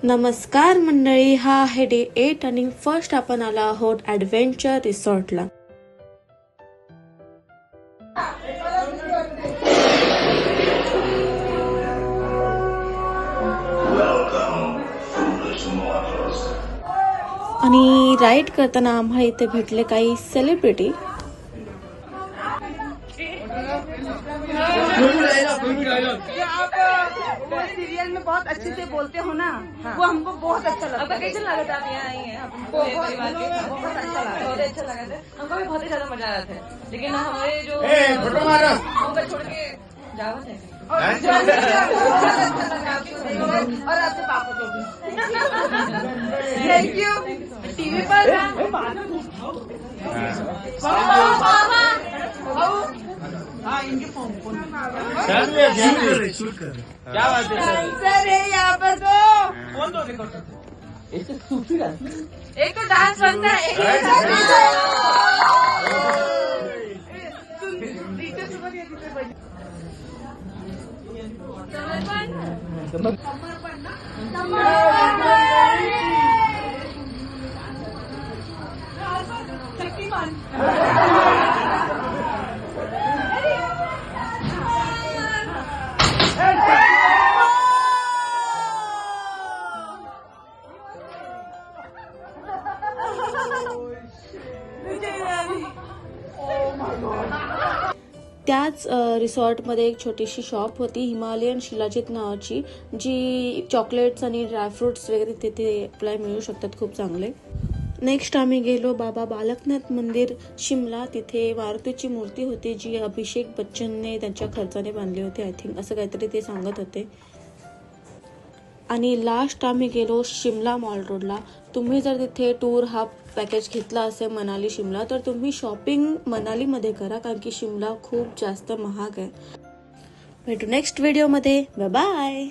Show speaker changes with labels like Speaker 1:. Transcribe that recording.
Speaker 1: नमस्कार मंडळी, हा आहे डे 8 आणि फर्स्ट आपण आलो आहोत ॲडव्हेंचर रिसॉर्टला. आणि राईड करताना आम्हाला इथे भेटले काही सेलिब्रिटी.
Speaker 2: आप सीरियल में बहुत अच्छे से बोलते हो ना, वो हमको बहुत अच्छा लगा.
Speaker 3: आपको कैसे लगा था? आप यहाँ आई हैं,
Speaker 2: बहुत अच्छा लगा.
Speaker 3: बहुत अच्छा लगा था. हमको भी बहुत ही ज्यादा मजा आया था. लेकिन हमारे जो हमको छोड़ के जाओ थे
Speaker 2: और आपके पापा को भी थैंक यू. टीवी पर हाँ इनके फोन
Speaker 4: क्या बात है
Speaker 2: सर है यहाँ पर. तो
Speaker 4: कौन तो रिकॉर्ड
Speaker 2: एक तो डांस बनता है,
Speaker 1: त्याच रिसॉर्टमध्ये एक छोटीशी शॉप होती, हिमालयन शिलाजीत नावाची, जी चॉकलेट्स आणि ड्रायफ्रुट्स वगैरे तिथे आपल्याला मिळू शकतात खूप चांगले. नेक्स्ट आम्ही गेलो बाबा बालकनाथ मंदिर शिमला. तिथे मारुतीची मूर्ती होती जी अभिषेक बच्चनने त्यांच्या खर्चाने बांधली होती, आय थिंक असं काहीतरी ते सांगत होते. आणि लास्ट आम्ही गेलो शिमला मॉल रोडला. तुम्ही जर तिथे टूर हा पॅकेज घेतला असेल मनाली शिमला, तर तुम्ही शॉपिंग मनालीमध्ये करा, कारण की शिमला खूप जास्त महाग आहे. भेटू नेक्स्ट व्हिडिओमध्ये. Bye bye.